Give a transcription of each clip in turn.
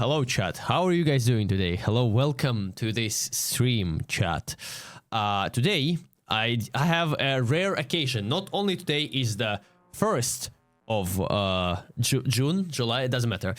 Hello chat, how are you guys doing today? Hello, welcome to this stream chat. Today I have a rare occasion. Not only today is the 1st of June, July, it doesn't matter.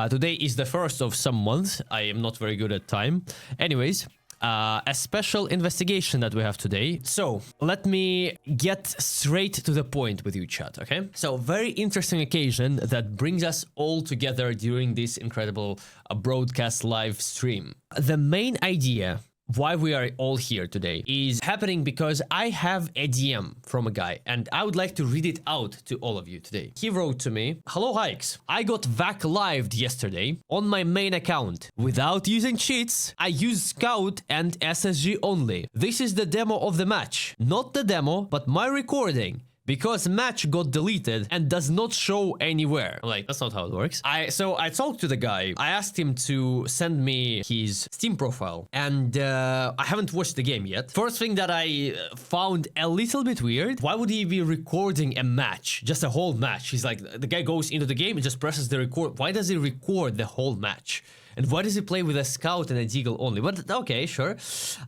Today is the 1st of some month. I am not very good at time. Anyways, a special investigation that we have today. So let me get straight to the point with you chat, okay? So very interesting occasion that brings us all together during this incredible broadcast live stream. The main idea why we are all here today is happening because I have a DM from a guy and I would like to read it out to all of you today. He wrote to me, "Hello HaiX, I got VAC lived yesterday on my main account. Without using cheats, I used Scout and SSG only. This is the demo of the match. Not the demo, but my recording. Because match got deleted and does not show anywhere." I'm like, that's not how it works. So I talked to the guy. I asked him to send me his Steam profile. And I haven't watched the game yet. First thing that I found a little bit weird. Why would he be recording a match? Just a whole match. He's like, the guy goes into the game and just presses the record. Why does he record the whole match? And why does he play with a Scout and a Deagle only? But okay, sure.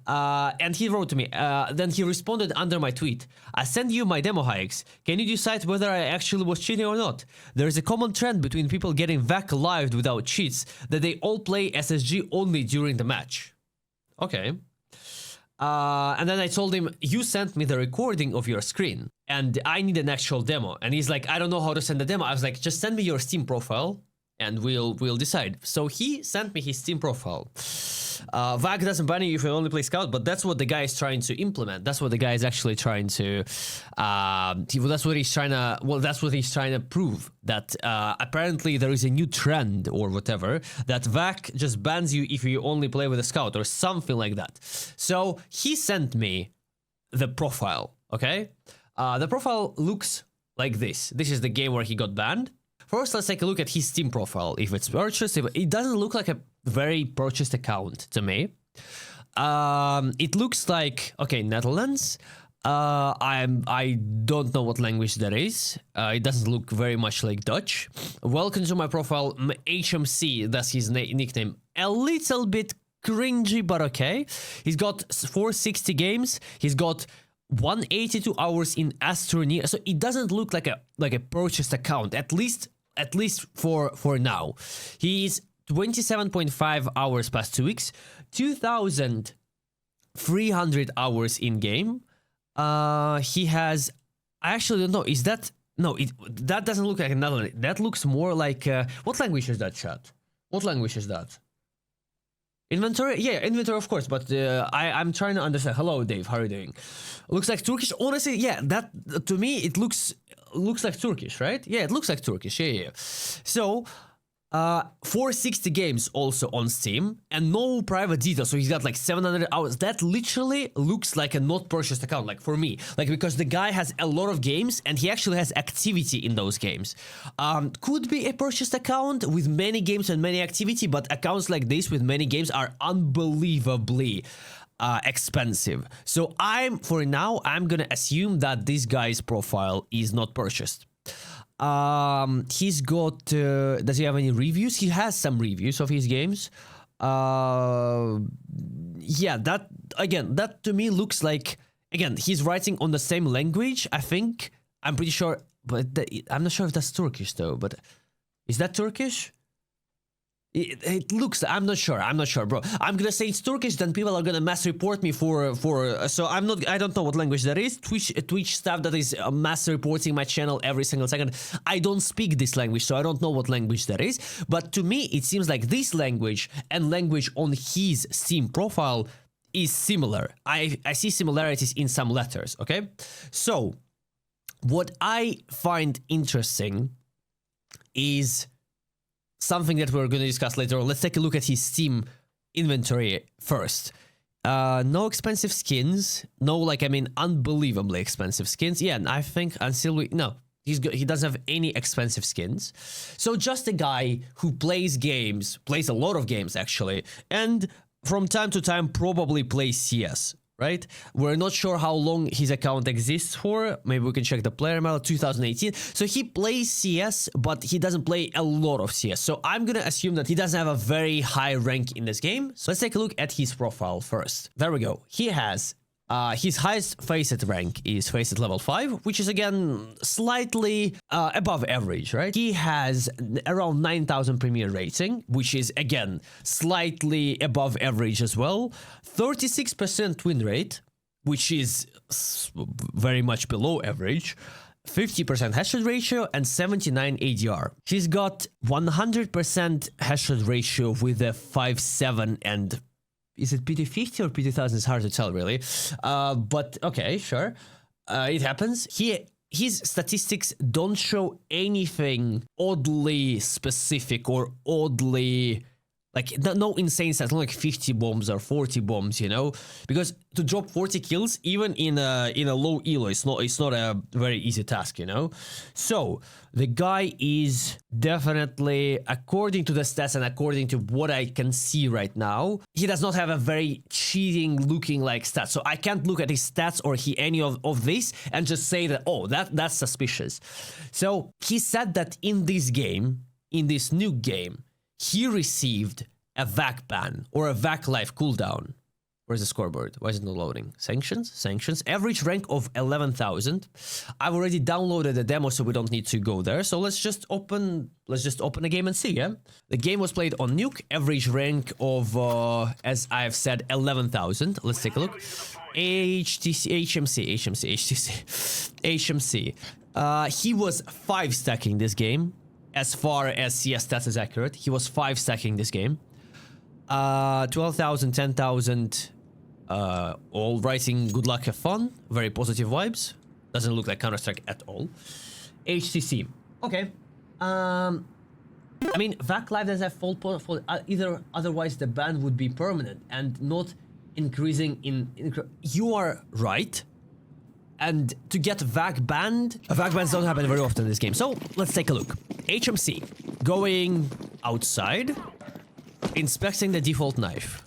And he wrote to me. Then he responded under my tweet. "I sent you my demo HaiX. Can you decide whether I actually was cheating or not? There is a common trend between people getting VAC lived without cheats that they all play SSG only during the match." Okay. And then I told him, "You sent me the recording of your screen and I need an actual demo." And he's like, "I don't know how to send the demo." I was like, "Just send me your Steam profile and we'll decide." So he sent me his Steam profile. VAC doesn't ban you if you only play Scout, but that's what the guy is trying to implement. That's what the guy is actually trying to. That's what he's trying to. Well, that's what he's trying to prove. That apparently there is a new trend or whatever that VAC just bans you if you only play with a Scout or something like that. So he sent me the profile. Okay, the profile looks like this. This is the game where he got banned. First, let's take a look at his Steam profile. If it's purchased, it doesn't look like a very purchased account to me. It looks like, okay, Netherlands. I don't know what language that is. It doesn't look very much like Dutch. Welcome to my profile. HMC, that's his nickname. A little bit cringy, but okay. He's got 460 games. He's got 182 hours in Astroneer. So it doesn't look like a purchased account, at least for now. He's 27.5 hours past 2 weeks, 2,300 hours in game. He has, I actually don't know, is that, no, that doesn't look like another, that looks more like, what language is that, chat? What language is that? Inventory? Yeah, inventory, of course, but I'm trying to understand. Hello, Dave, how are you doing? Looks like Turkish. Honestly, yeah, that, to me, it looks like Turkish, right? Yeah, it looks like Turkish, yeah. So, 460 games also on Steam, and no private details, so he's got like 700 hours. That literally looks like a not purchased account, like for me. Like, because the guy has a lot of games, and he actually has activity in those games. Could be a purchased account with many games and many activity, but accounts like this with many games are unbelievably expensive. So for now, I'm gonna assume that this guy's profile is not purchased. He's got, does he have any reviews? He has some reviews of his games. Yeah, that, again, that to me looks like, again, he's writing on the same language, I think. I'm pretty sure, but I'm not sure if that's Turkish though, but is that Turkish? It looks, I'm not sure, bro. I'm gonna say it's Turkish, then people are gonna mass report me so I don't know what language that is. Twitch staff that is mass reporting my channel every single second. I don't speak this language, so I don't know what language that is. But to me, it seems like this language and language on his Steam profile is similar. I see similarities in some letters, okay? So, what I find interesting is something that we're going to discuss later on. Let's take a look at his Steam inventory first. No expensive skins. No, like, I mean, unbelievably expensive skins. Yeah, and I think until he doesn't have any expensive skins. So just a guy who plays games, plays a lot of games actually, and from time to time probably plays CS, right? We're not sure how long his account exists for. Maybe we can check the player mail, 2018. So he plays CS, but he doesn't play a lot of CS. So I'm gonna assume that he doesn't have a very high rank in this game. So let's take a look at his profile first. There we go. He has his highest facet rank is facet level 5, which is again slightly above average, right? He has around 9,000 premier rating, which is again slightly above average as well. 36% win rate, which is very much below average. 50% headshot ratio and 79 ADR. He's got 100% headshot ratio with a 5.7 and is it PT50 or PT1000? It's hard to tell, really. But okay, sure. It happens. His statistics don't show anything oddly specific or oddly... Like, no insane stats, not like 50 bombs or 40 bombs, you know? Because to drop 40 kills, even in a low elo, it's not a very easy task, you know? So, the guy is definitely, according to the stats and according to what I can see right now, he does not have a very cheating-looking like stats. So, I can't look at his stats or any of this and just say that, oh, that's suspicious. So, he said that in this game, in this new game, he received a VAC ban or a VAC life cooldown. Where's the scoreboard? Why is it not loading? Sanctions? Sanctions. Average rank of 11,000. I've already downloaded the demo, so we don't need to go there. So let's just open a game and see, yeah? The game was played on Nuke. Average rank of, as I've said, 11,000. Let's take a look. HMC. He was 5 stacking this game. As far as CS stats is accurate, he was 5 stacking this game. 12,000, 10,000, all writing good luck, have fun. Very positive vibes. Doesn't look like counterstrike at all. HTC. Okay. I mean, VAC Live doesn't have full either, otherwise the ban would be permanent and not increasing in you are right. And to get VAC banned, VAC bans don't happen very often in this game. So let's take a look. HMC going outside, inspecting the default knife.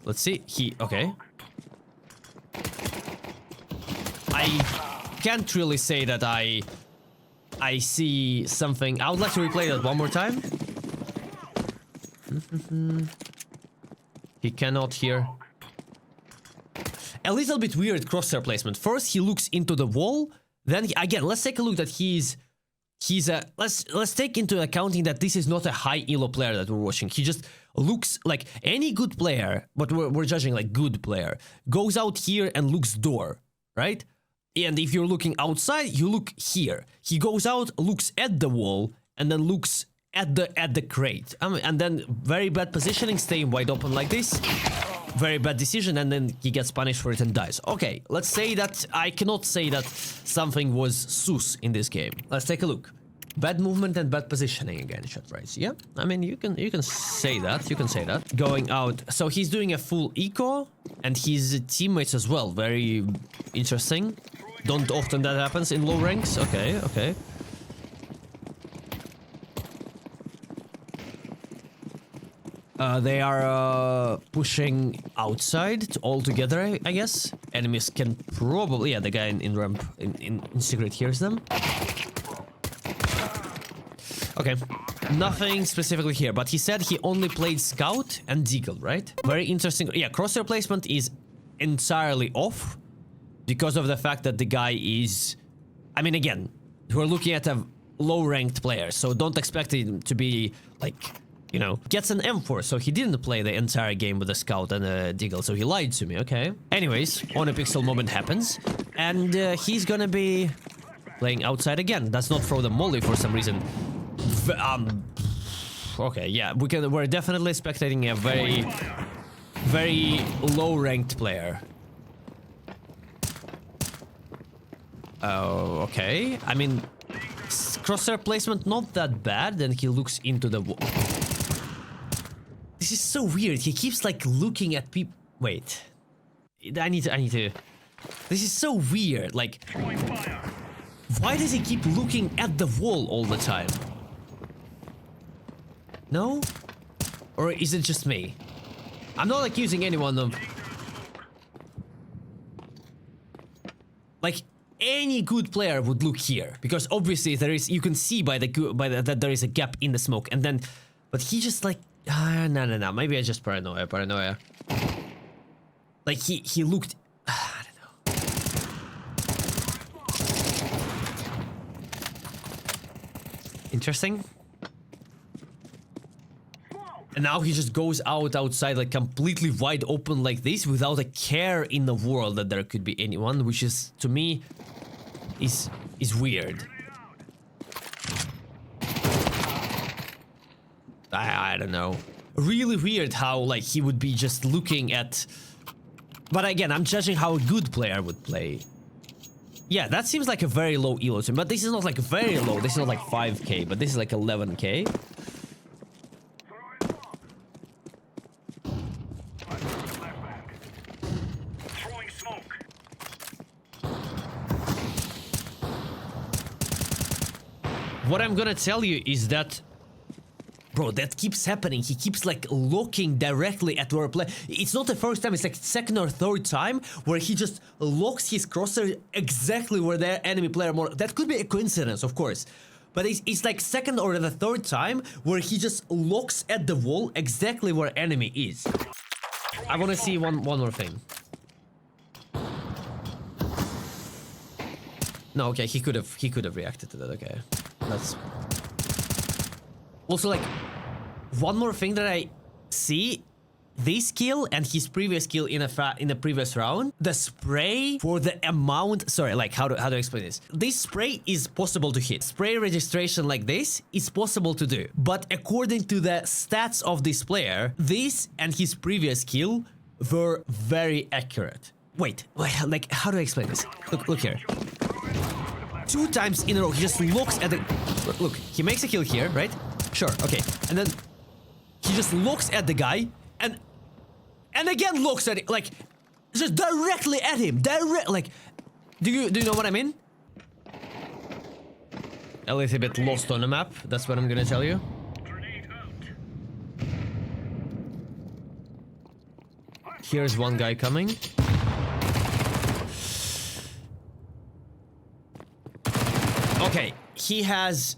Let's see. Okay. I can't really say that I see something. I would like to replay that one more time. He cannot hear. A little bit weird crosshair placement. First he looks into the wall, then again, let's take a look that he's a let's take into accounting that this is not a high elo player that we're watching. He just looks like any good player, but we're judging like good player, goes out here and looks door, right? And if you're looking outside, you look here. He goes out, looks at the wall, and then looks at the crate. And then very bad positioning, staying wide open like this. Very bad decision, and then he gets punished for it and dies. Okay, let's say that I cannot say that something was sus in this game. Let's take a look. Bad movement and bad positioning again, shot price. Yeah, I mean you can say that. You can say that. Going out. So he's doing a full eco, and his teammates as well. Very interesting. Don't often that happens in low ranks. Okay, okay. They are pushing outside all together, I guess. Enemies can probably... Yeah, the guy in ramp, in secret hears them. Okay, nothing specifically here, but he said he only played Scout and Deagle, right? Very interesting. Yeah, crosshair placement is entirely off because of the fact that the guy is... I mean, again, we're looking at a low-ranked player, so don't expect him to be, like... You know, gets an M4, so he didn't play the entire game with a Scout and a Deagle, so he lied to me, okay? Anyways, on a pixel moment happens, and he's gonna be playing outside again. Does not throw the molly for some reason. Okay, yeah, we're definitely spectating a very low-ranked player. Oh, okay. I mean, crosshair placement not that bad, then he looks into the wall. This is so weird. He keeps like looking at people. Wait, I need to. This is so weird. Like, why does he keep looking at the wall all the time? No, or is it just me? I'm not accusing anyone of. Like any good player would look here, because obviously there is, you can see by the that there is a gap in the smoke, and then, but he just like, no, maybe I just paranoia. Like he looked, I don't know. Interesting. And now he just goes outside like completely wide open like this without a care in the world that there could be anyone, which is, to me, is weird. I don't know. Really weird how like he would be just looking at. But again, I'm judging how a good player would play. Yeah, that seems like a very low elo to me, but this is not like very low. This is not like 5k, but this is like 11k. What I'm gonna tell you is that, bro, that keeps happening. He keeps like looking directly at our play. It's not the first time, it's like second or third time where he just locks his crosshair exactly where their enemy player more. That could be a coincidence, of course. But it's like second or the third time where he just looks at the wall exactly where enemy is. I want to see one more thing. No, okay, he could have reacted to that, okay. That's also like one more thing that I see. This kill and his previous kill in the previous round, the spray for the amount. Sorry, like how to explain this? This spray is possible to hit. Spray registration like this is possible to do, but according to the stats of this player, this and his previous kill were very accurate. Wait, like how do I explain this? Look here. 2 times in a row, he just looks at the... Look, he makes a kill here, right? Sure, okay. And then he just looks at the guy and again looks at it, like, just directly at him. Like, do you know what I mean? A little bit lost on the map, that's what I'm gonna tell you. Here's one guy coming. Okay, he has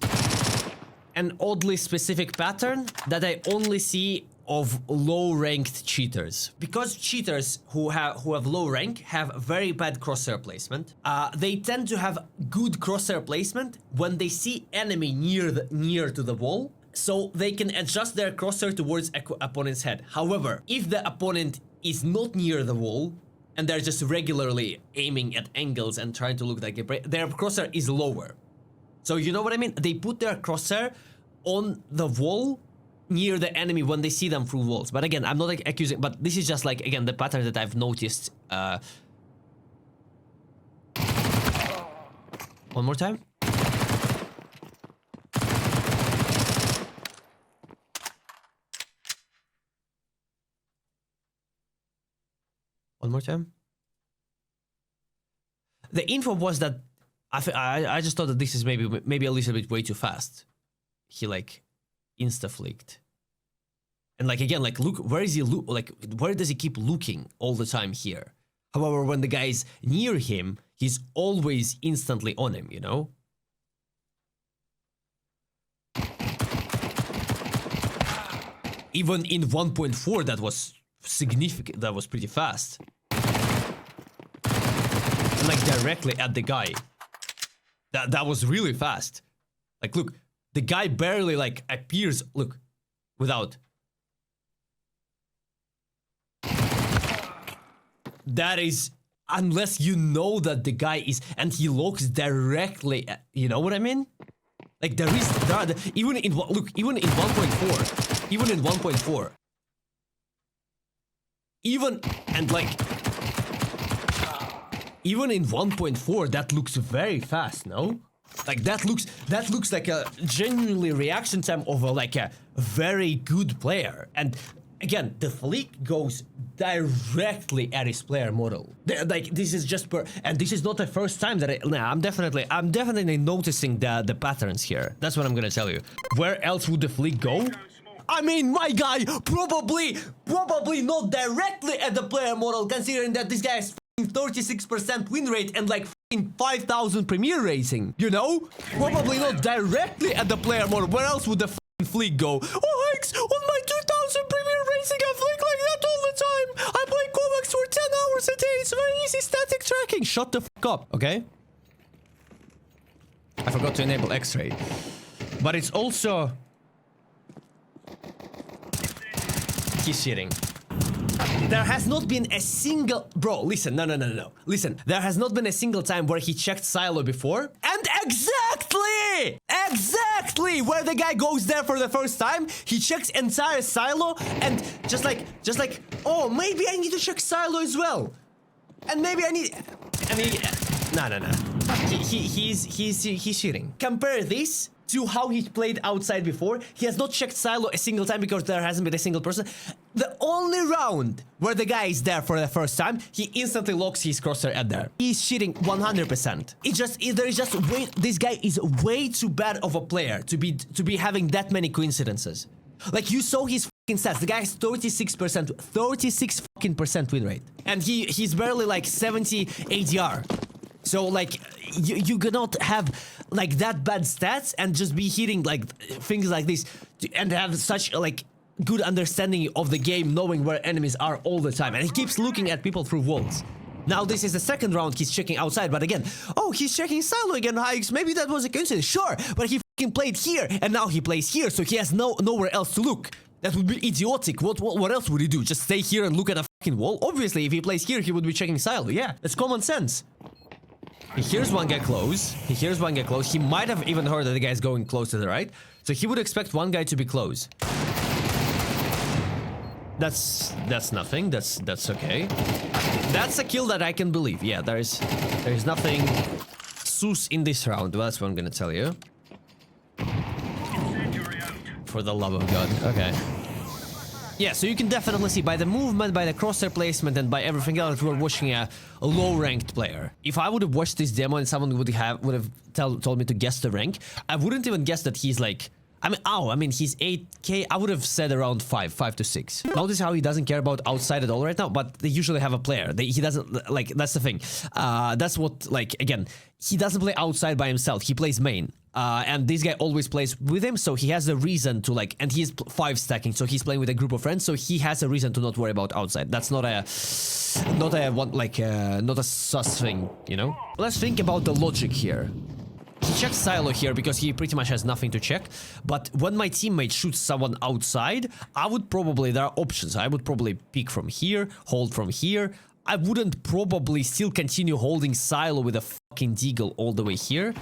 an oddly specific pattern that I only see of low-ranked cheaters. Because cheaters who have low rank have very bad crosshair placement. They tend to have good crosshair placement when they see enemy near to the wall, so they can adjust their crosshair towards opponent's head. However, if the opponent is not near the wall and they're just regularly aiming at angles and trying to look like their crosshair is lower. So you know what I mean? They put their crosshair on the wall near the enemy when they see them through walls. But again, I'm not like accusing, but this is just like, again, the pattern that I've noticed. One more time. One more time. The info was that I just thought that this is maybe a little bit way too fast. He like insta-flicked. And like again, like look, where is he like where does he keep looking all the time here? However, when the guy's near him, he's always instantly on him, you know? Even in 1.4 that was significant, that was pretty fast. And like directly at the guy. That was really fast. Like look, the guy barely like appears, look, without. That is, unless you know that the guy is, and he looks directly at, you know what I mean? Like there is, even in 1.4, even in 1.4, even, and like, even in 1.4, that looks very fast, no? Like that looks like a genuinely reaction time of a very good player. And again, the flick goes directly at his player model. Like this is just and this is not the first time that I'm definitely noticing the patterns here. That's what I'm gonna tell you. Where else would the flick go? I mean, my guy probably not directly at the player model, considering that this guy has 36% win rate and like in 5,000 Premier rating, you know? Probably not directly at the player mode. Where else would the flick go? Oh, HaiX, on my 2,000 Premier rating, I flick like that all the time. I play comics for 10 hours a day. It's very easy static tracking. Shut the fuck up, okay? I forgot to enable X-ray. But it's also... He's cheating. There has not been a single... Bro, listen, no. Listen, there has not been a single time where he checked silo before. And exactly where the guy goes there for the first time, he checks entire silo and just like, oh, maybe I need to check silo as well. And maybe I need... And he... No. He's cheating. Compare this to how he played outside before. He has not checked silo a single time because there hasn't been a single person. The only round where the guy is there for the first time, he instantly locks his crosshair at there. He's cheating 100%. This guy is way too bad of a player to be having that many coincidences. Like, you saw his fucking stats. The guy has 36% win rate, and he's barely like 70 ADR. So like, you cannot have like that bad stats and just be hitting like things like this and have such like good understanding of the game, knowing where enemies are all the time. And he keeps looking at people through walls. Now this is the second round he's checking outside, but again, oh, he's checking silo again, HaiX. Maybe that was a coincidence, sure, but he fucking played here and now he plays here, so he has nowhere else to look. That would be idiotic. What else would he do? Just stay here and look at a fucking wall? Obviously, if he plays here, he would be checking silo. Yeah, that's common sense. He hears one guy close. He might have even heard that the guy's going close to the right. So he would expect one guy to be close. That's nothing. That's okay. That's a kill that I can believe. Yeah, there's nothing sus in this round. Well, that's what I'm gonna tell you. For the love of God. Okay. Yeah, so you can definitely see by the movement, by the crosshair placement, and by everything else, we're watching a low-ranked player. If I would have watched this demo and someone would have told me to guess the rank, I wouldn't even guess that he's like... I mean, he's 8k. I would have said around 5 to 6. Notice how he doesn't care about outside at all right now, but they usually have a player. He doesn't, like, that's the thing. That's what, like, again, he doesn't play outside by himself. He plays main. And this guy always plays with him, so he has a reason to, like, and he's 5 stacking, so he's playing with a group of friends, so he has a reason to not worry about outside. That's not a sus thing, you know? Let's think about the logic here. He checks silo here because he pretty much has nothing to check, but when my teammate shoots someone outside, there are options. I would probably pick from here, hold from here. I wouldn't probably still continue holding silo with a fucking deagle all the way here.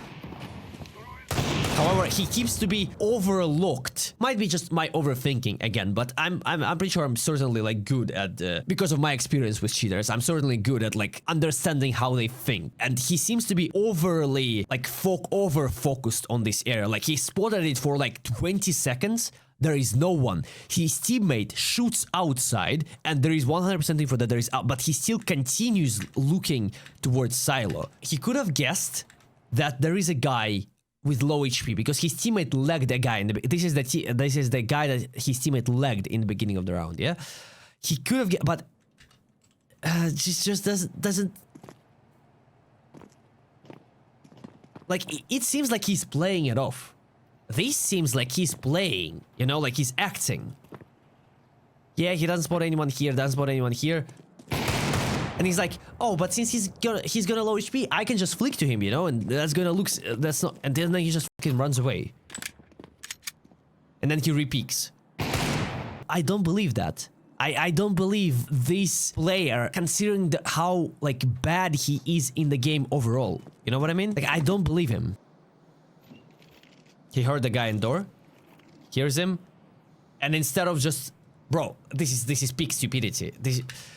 However, he keeps to be overlooked. Might be just my overthinking again, but I'm pretty sure I'm certainly like good at because of my experience with cheaters. I'm certainly good at like understanding how they think, and he seems to be overly like over focused on this area. Like, he spotted it for like 20 seconds. There is no one. His teammate shoots outside, and there is 100% info that there is out, but he still continues looking towards silo. He could have guessed that there is a guy with low HP because his teammate lagged a guy. This is the guy that his teammate lagged in the beginning of the round. Yeah, he could have, but just doesn't. Like, it seems like he's playing it off. This seems like he's playing, you know, like he's acting. Yeah, he doesn't spot anyone here. And he's like, oh, but since he's gonna low HP, I can just flick to him, you know, and that's gonna look, that's not, and then he just fucking runs away. And then he repeaks. I don't believe that. I don't believe this player, considering how, like, bad he is in the game overall. You know what I mean? Like, I don't believe him. He heard the guy in door. Hears him. And instead of just... Bro, this is peak stupidity.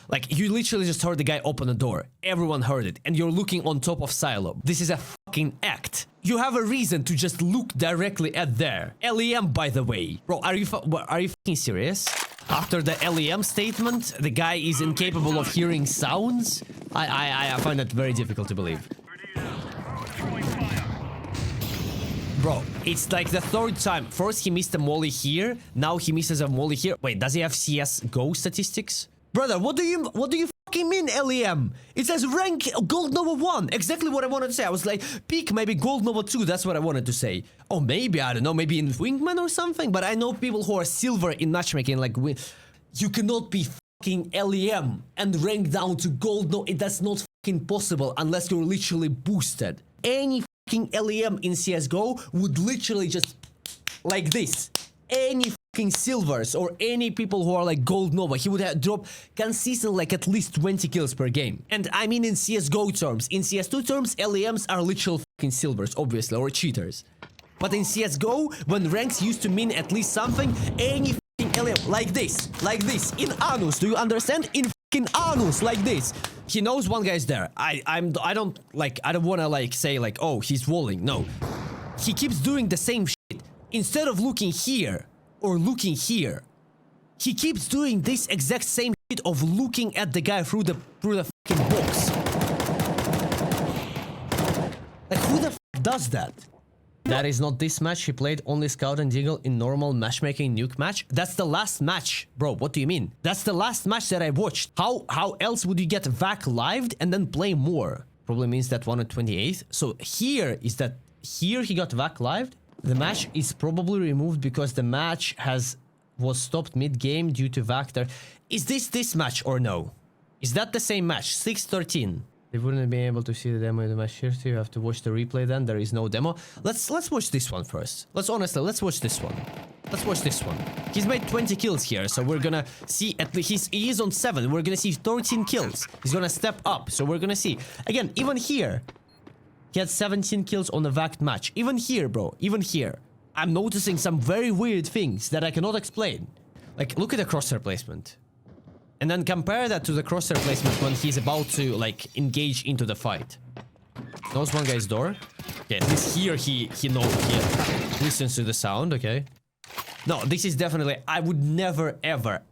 Like, you literally just heard the guy open a door. Everyone heard it, and you're looking on top of silo. This is a fucking act. You have a reason to just look directly at there. LEM, by the way. Bro, are you fucking serious? After the LEM statement, the guy is incapable of hearing sounds? I find that very difficult to believe. Bro, it's like the third time. First he missed a molly here, now he misses a molly here. Wait, does he have CS GO statistics? Brother, what do you mean LEM? It says rank gold Nova 1. Exactly what I wanted to say. I was like, peak maybe gold Nova 2. That's what I wanted to say. Or maybe, I don't know, maybe in Wingman or something. But I know people who are silver in matchmaking. Like, you cannot be fucking LEM and rank down to gold. No, that's not fucking possible unless you're literally boosted. Any fucking LEM in CSGO would literally just like this. Any fucking silvers or any people who are like gold Nova, he would have dropped consistently like at least 20 kills per game. And I mean in CSGO terms. In CS2 terms, LEMs are literal fucking silvers, obviously, or cheaters. But in CSGO, when ranks used to mean at least something, any fucking LEM, like this, in Anus, do you understand? In fucking Anus, like this. He knows one guy's there. I don't wanna like say like, oh, he's walling. No. He keeps doing the same shit. Instead of looking here, or looking here, he keeps doing this exact same shit of looking at the guy through the fucking box. Like, who the fuck does that? That is not this match. He played only Scout and Deagle in normal matchmaking nuke match. That's the last match, bro. What do you mean? That's the last match that I watched. How else would you get VAC lived and then play more? Probably means that one at 28th. So here he got VAC lived. The match is probably removed because the match was stopped mid-game due to VAC. Is this match or no? Is that the same match? 6-13. They wouldn't be able to see the demo in the match here, so you have to watch the replay then. There is no demo. Let's watch this one first. Let's watch this one. Let's watch this one. He's made 20 kills here, so we're gonna see at least he is on 7. We're gonna see 13 kills. He's gonna step up, so we're gonna see. Again, even here, he had 17 kills on the VAC match. Even here, bro. Even here. I'm noticing some very weird things that I cannot explain. Like, look at the crosshair placement. And then compare that to the crosshair placement when he's about to, like, engage into the fight. Knows one guy's door. Okay, at least here he listens to the sound, okay. No, this is definitely... I would never, ever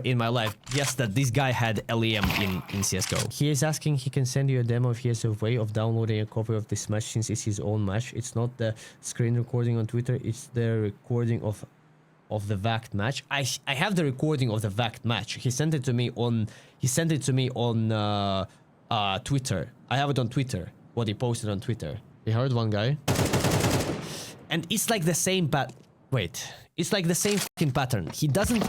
in my life guess that this guy had LEM in CSGO. He is asking he can send you a demo if he has a way of downloading a copy of this match since it's his own match. It's not the screen recording on Twitter, it's the recording of the VAC match. I have the recording of the VAC match. He sent it to me on... Twitter. I have it on Twitter. What he posted on Twitter. He heard one guy. And it's like the same it's like the same fucking pattern. He doesn't,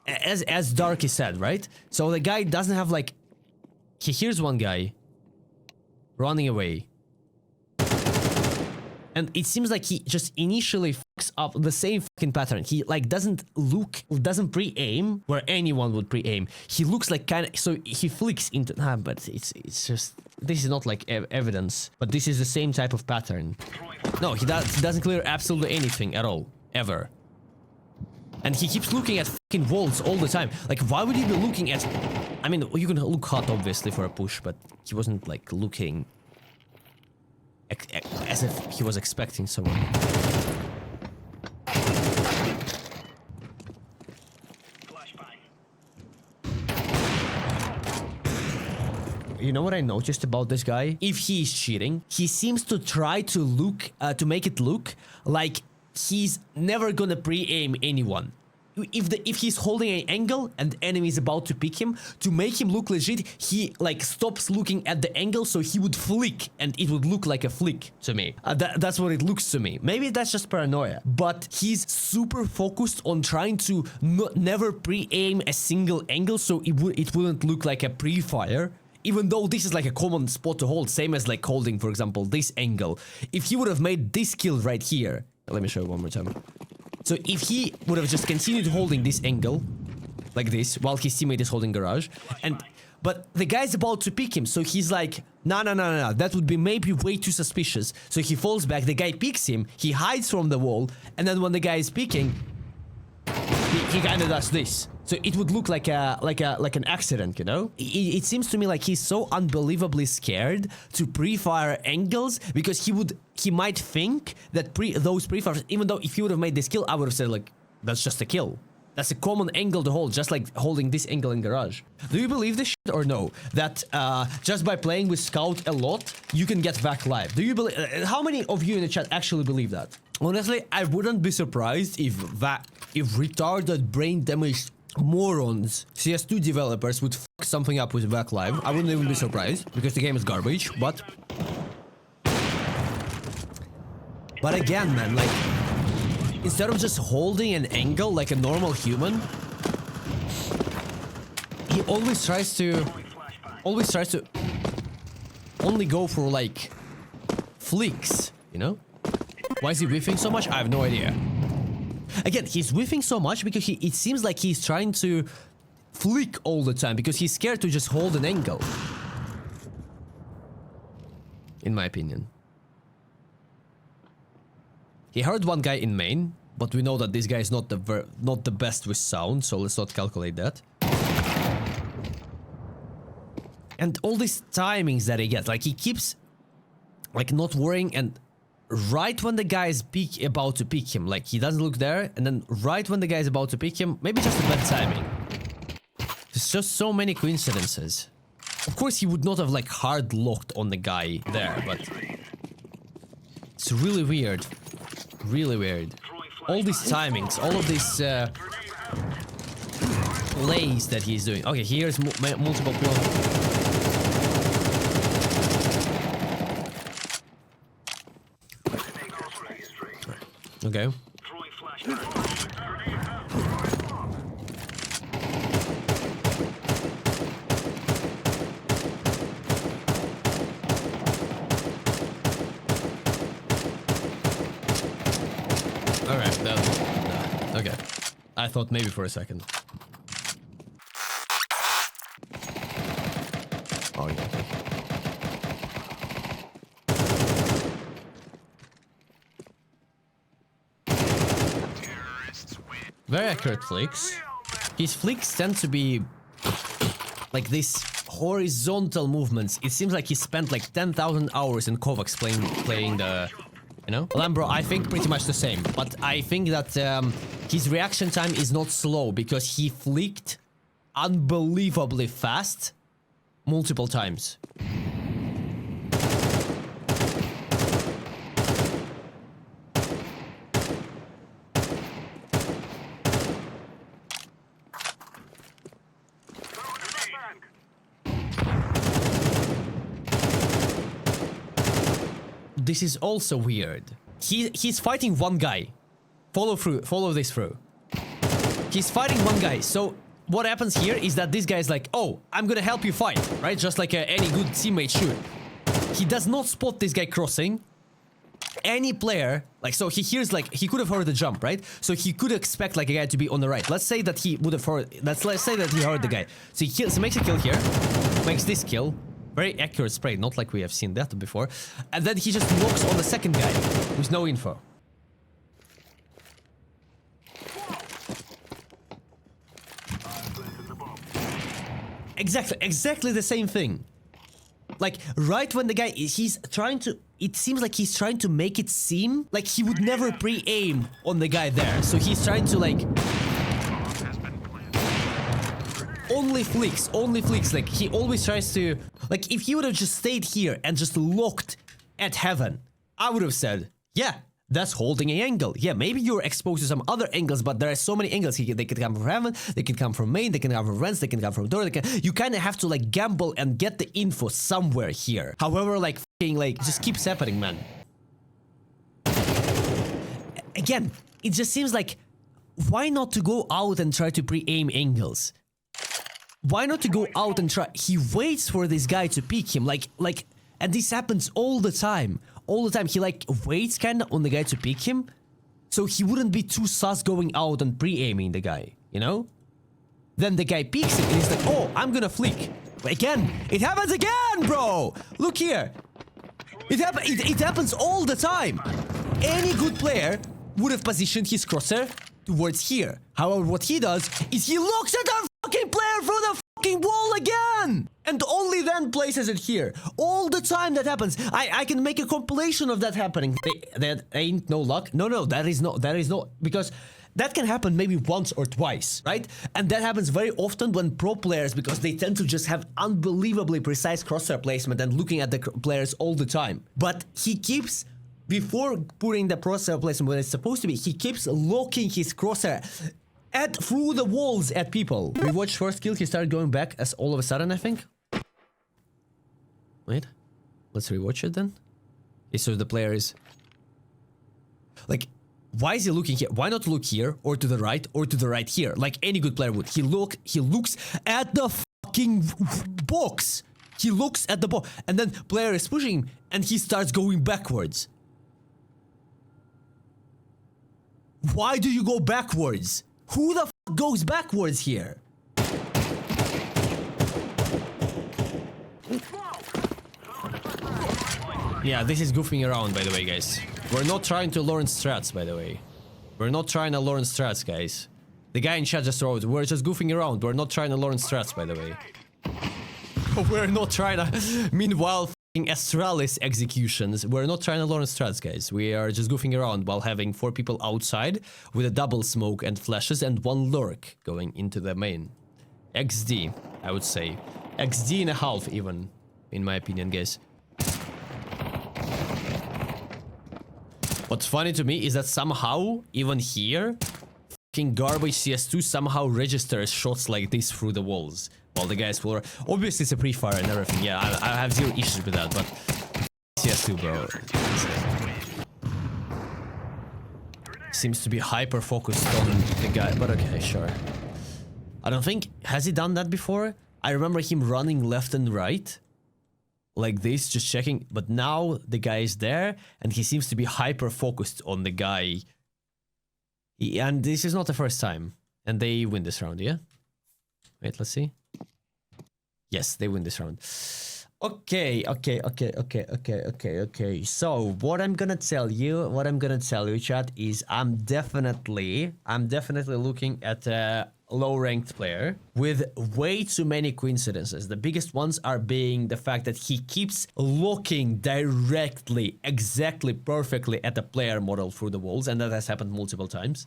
as Darky said, right? So the guy doesn't have like, he hears one guy running away. And it seems like he just initially fucks up the same fucking pattern. He like doesn't pre-aim where anyone would pre-aim. He looks like kind of, so he flicks into, but it's just, this is not like evidence, but this is the same type of pattern. No, he doesn't clear absolutely anything at all, ever. And he keeps looking at fucking walls all the time. Like, why would he be looking at, I mean, you can look hot obviously for a push, but he wasn't like looking as if he was expecting someone. You know what I noticed about this guy? If he is cheating, he seems to try to look, to make it look like he's never gonna pre-aim anyone. If he's holding an angle and the enemy is about to pick him, to make him look legit, he like stops looking at the angle, so he would flick and it would look like a flick to me. That's what it looks to me. Maybe that's just paranoia, but he's super focused on trying to never pre-aim a single angle, so it wouldn't look like a pre-fire. Even though this is like a common spot to hold, same as like holding, for example, this angle. If he would have made this kill right here, let me show you one more time. So if he would have just continued holding this angle, like this, while his teammate is holding garage, but the guy's about to pick him, so he's like, no, that would be maybe way too suspicious. So he falls back, the guy picks him, he hides from the wall, and then when the guy is picking, he kind of does this. So it would look like an accident, you know? It seems to me like he's so unbelievably scared to pre-fire angles because he might think that those pre-fires, even though if he would have made this kill, I would have said like, that's just a kill. That's a common angle to hold, just like holding this angle in garage. Do you believe this shit or no? That just by playing with Scout a lot, you can get VAC live. Do you believe? How many of you in the chat actually believe that? Honestly, I wouldn't be surprised if retarded brain damage morons, CS2 developers would fuck something up with VAC Live. I wouldn't even be surprised, because the game is garbage, but again, man, like, instead of just holding an angle like a normal human, he always tries to only go for, like, flicks, you know? Why is he whiffing so much? I have no idea. Again, he's whiffing so much because it seems like he's trying to flick all the time because he's scared to just hold an angle. In my opinion. He heard one guy in main, but we know that this guy is not the best with sound, so let's not calculate that. And all these timings that he gets, like he keeps like not worrying, and right when the guy is about to pick him, like he doesn't look there, and then right when the guy is about to pick him, maybe just a bad timing. There's just so many coincidences. Of course he would not have like hard locked on the guy there, but it's really weird. Really weird. All these timings, all of these plays that he's doing. Okay, here's multiple plays. Okay. Alright, no. Okay. I thought maybe for a second. Oh, yeah. Very accurate flicks. His flicks tend to be like this horizontal movements. It seems like he spent like 10,000 hours in Kovacs playing the, you know? Lambro, I think pretty much the same, but I think that his reaction time is not slow because he flicked unbelievably fast multiple times. This is also weird. He's fighting one guy. Follow this through. He's fighting one guy. So what happens here is that this guy is like, oh, I'm gonna help you fight, right? Just like any good teammate should. He does not spot this guy crossing. Any player, like, so he hears, like, he could have heard the jump, right? So he could expect like a guy to be on the right. Let's say that he would have heard, let's say that he heard the guy. So he makes a kill here, makes this kill. Very accurate spray, not like we have seen that before. And then he just knocks on the second guy with no info. Exactly the same thing. Like, right when the guy, he's trying to, it seems like he's trying to make it seem like he would never pre-aim on the guy there. So he's trying to, like, only flicks, like he always tries to, like, if he would have just stayed here and just looked at heaven, I would have said, yeah, that's holding an angle. Yeah, maybe you're exposed to some other angles, but there are so many angles. They can come from heaven, they can come from main, they can come from rents, they can come from door, you kind of have to like gamble and get the info somewhere here. However, like, fucking, like, it just keeps happening, man. Again, it just seems like, why not to go out and try to pre-aim angles? Why not to go out and try? He waits for this guy to pick him, like, and this happens all the time. All the time, he like waits kind of on the guy to pick him, so he wouldn't be too sus going out and pre-aiming the guy, you know? Then the guy peeks him and he's like, oh, I'm gonna flick. Again, it happens again, bro! Look here. It happens all the time. Any good player would have positioned his crosshair towards here. However, what he does is he looks at the fucking player through the fucking wall again! And only then places it here. All the time that happens. I can make a compilation of that happening. That ain't no luck. No, that is no, because that can happen maybe once or twice, right? And that happens very often when pro players, because they tend to just have unbelievably precise crosshair placement and looking at the players all the time. But he keeps, before putting the crosshair placement when it's supposed to be, he keeps locking his crosshair through the walls at people. We watched first kill, he started going back as all of a sudden, I think. Wait, let's rewatch it then. Okay, so the player is... Like, why is he looking here? Why not look here, or to the right here, like any good player would? He looks at the fucking box. He looks at the box, and then player is pushing him, and he starts going backwards. Why do you go backwards? Who the fuck goes backwards here? Yeah, this is goofing around, by the way, guys. We're not trying to learn strats, by the way. We're not trying to learn strats, guys. The guy in chat just wrote, we're just goofing around. We're not trying to learn strats, by the way. We're not trying to... Meanwhile, f***ing Astralis executions. We're not trying to learn strats, guys. We are just goofing around while having 4 people outside with a double smoke and flashes and 1 lurk going into the main. XD, I would say. XD and a half, even, in my opinion, guys. What's funny to me is that somehow, even here, fucking garbage CS2 somehow registers shots like this through the walls. While the guys will... Obviously it's a pre-fire and everything, yeah, I have 0 issues with that, but... CS2, bro. Seems to be hyper-focused on the guy, but okay, sure. I don't think... Has he done that before? I remember him running left and right. Like this, just checking, but now the guy is there and he seems to be hyper focused on the guy. And this is not the first time. And they win this round, yeah? Wait, let's see. Yes, they win this round. Okay. So what I'm gonna tell you, chat, is I'm definitely looking at a low-ranked player with way too many coincidences. The biggest ones are being the fact that he keeps looking directly, exactly, perfectly at the player model through the walls, and that has happened multiple times.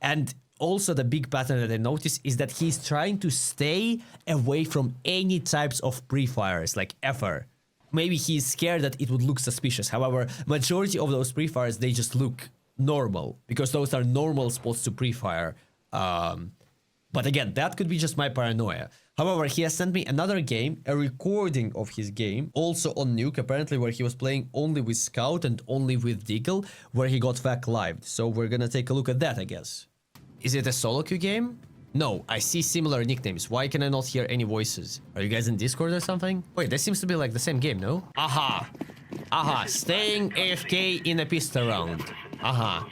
And also the big pattern that I notice is that he's trying to stay away from any types of pre-fires, like ever. Maybe he's scared that it would look suspicious. However, majority of those pre-fires, they just look normal, because those are normal spots to pre-fire. But again, that could be just my paranoia. However, he has sent me another game, a recording of his game, also on Nuke, apparently, where he was playing only with Scout and only with Deagle, where he got VAC lived. So we're gonna take a look at that, I guess. Is it a solo queue game? No, I see similar nicknames. Why can I not hear any voices? Are you guys in Discord or something? Wait, that seems to be like the same game, no? Aha. Aha, staying AFK in a pistol round. Aha.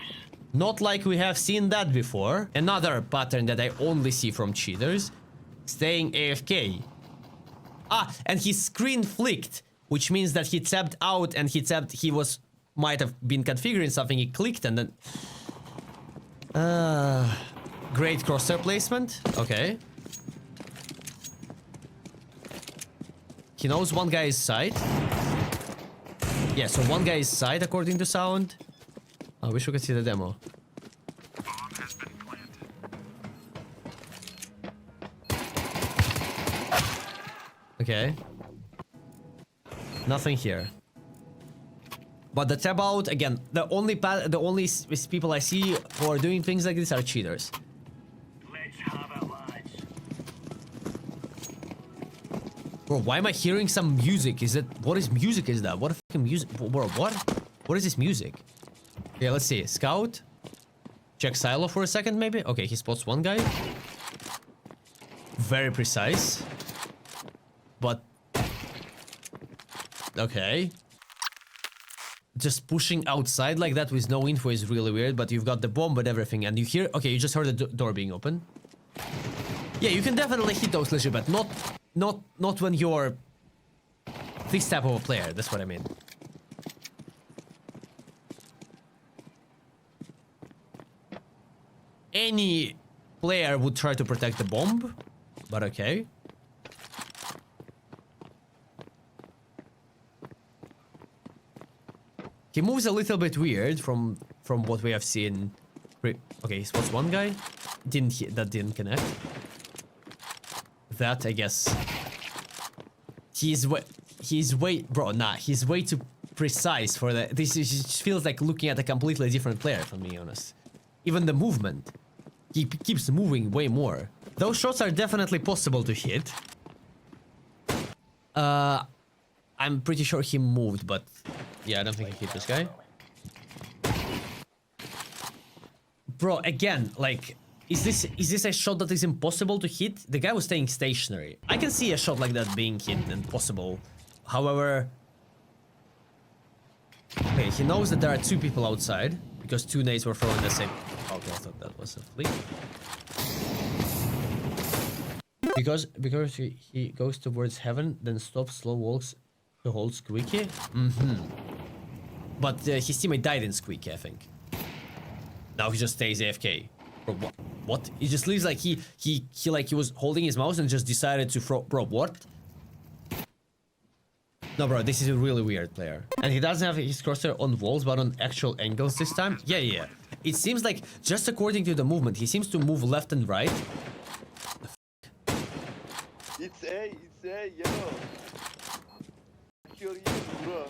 Not like we have seen that before. Another pattern that I only see from cheaters. Staying AFK. Ah, and his screen flicked, which means that he tapped out and might have been configuring something, he clicked and then... Great crosshair placement. Okay. He knows one guy is side. Yeah, so one guy is side according to sound. I wish we could see the demo. Okay. Nothing here. But the tab out, again, the only people I see who are doing things like this are cheaters. Let's have it, lads. Bro, why am I hearing some music? What is music is that? What a fucking music? Bro, what? What is this music? Okay, let's see. Scout. Check silo for a second, maybe? Okay, he spots one guy. Very precise. But... Okay. Just pushing outside like that with no info is really weird, but you've got the bomb and everything, and you hear... Okay, you just heard the door being open. Yeah, you can definitely hit those legit, but not when you're this type of a player, that's what I mean. Any player would try to protect the bomb, but okay. He moves a little bit weird from what we have seen. Okay, he spots one guy. That didn't connect. That, I guess. He's way too precise for that. This just feels like looking at a completely different player, if I'm being honest. Even the movement. he keeps moving way more. Those shots are definitely possible to hit. I'm pretty sure he moved, but yeah, I don't think he hit this guy. Bro, again, like, is this a shot that is impossible to hit? The guy was staying stationary. I can see a shot like that being hit and possible. However, okay, he knows that there are two people outside because two nades were thrown in the same. Okay, I thought that was a flick. Because he goes towards heaven, then stops, slow walks to hold squeaky. But his teammate died in squeaky, I think. Now he just stays AFK. Bro, what? He just leaves like he was holding his mouse and just decided to throw. Bro, what? No, bro, this is a really weird player. And he doesn't have his crosshair on walls, but on actual angles this time. Yeah. It seems like, just according to the movement, he seems to move left and right. It's A, yellow. You're you, bro.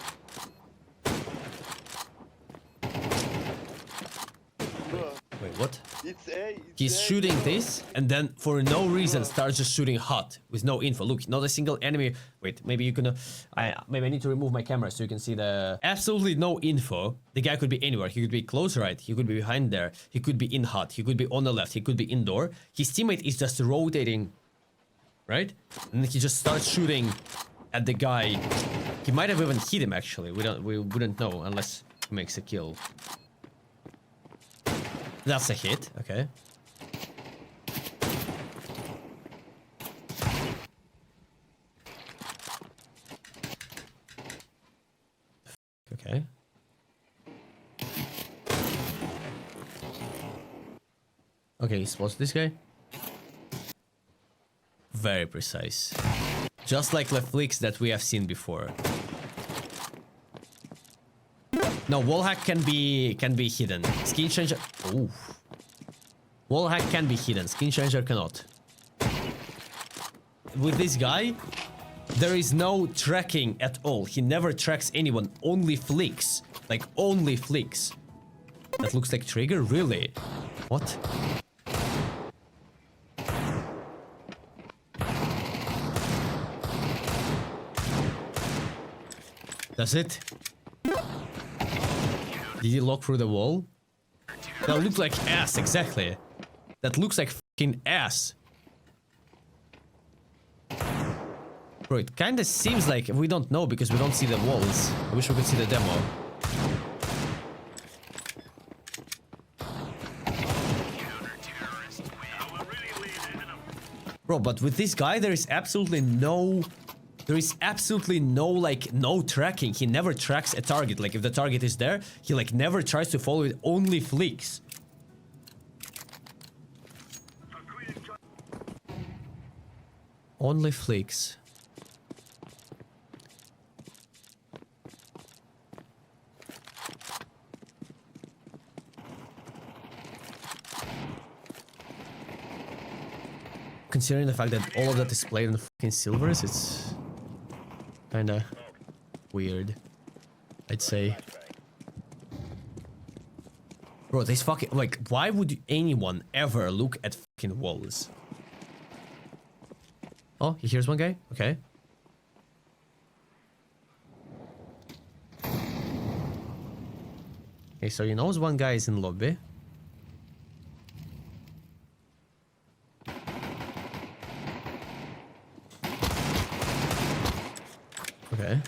Wait, what? It's A. He's shooting this, and then for no reason starts just shooting hot with no info. Look, not a single enemy. Wait, maybe you can. Maybe I need to remove my camera so you can see the absolutely no info. The guy could be anywhere. He could be close right. He could be behind there. He could be in hot. He could be on the left. He could be indoor. His teammate is just rotating, right? And then he just starts shooting at the guy. He might have even hit him actually. We wouldn't know unless he makes a kill. That's a hit, okay. Okay. Okay, he spots this guy. Very precise. Just like the flicks that we have seen before. No, wall hack can be hidden. Skin changer. Ooh. Wall hack can be hidden. Skin changer cannot. With this guy, there is no tracking at all. He never tracks anyone. Only flicks. Like only flicks. That looks like trigger. Really? What? That's it. Did he lock through the wall? That looks like ass, exactly. That looks like fucking ass. Bro, it kinda seems like we don't know because we don't see the walls. I wish we could see the demo. Bro, but with this guy there is absolutely no... There is absolutely no tracking. He never tracks a target. Like if the target is there, he like never tries to follow it, only flicks. Only flicks. Considering the fact that all of that is played in fucking silvers, it's kinda weird, I'd say. Bro, this fucking... Like, why would anyone ever look at fucking walls? Oh, he hears one guy? Okay. Okay, so he knows one guy is in lobby. Okay.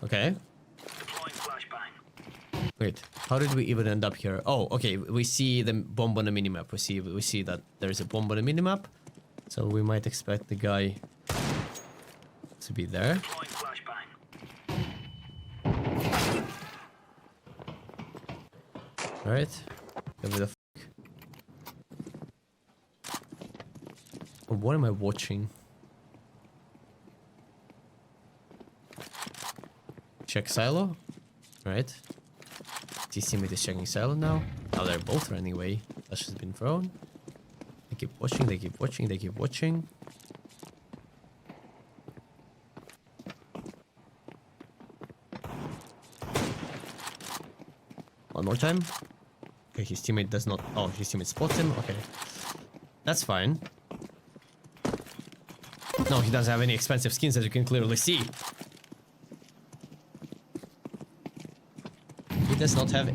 Okay. Wait, how did we even end up here? Oh, okay, we see the bomb on the minimap. We see that there's a bomb on the minimap. So we might expect the guy to be there. Alright. Where the f... Oh, what am I watching? Check silo. Right. TC mate is checking silo now. Now they're both running away. Flash has been thrown. keep watching, they keep watching, they keep watching. One more time. Okay, his teammate does not... Oh, his teammate spots him. Okay. That's fine. No, he doesn't have any expensive skins, as you can clearly see. He does not have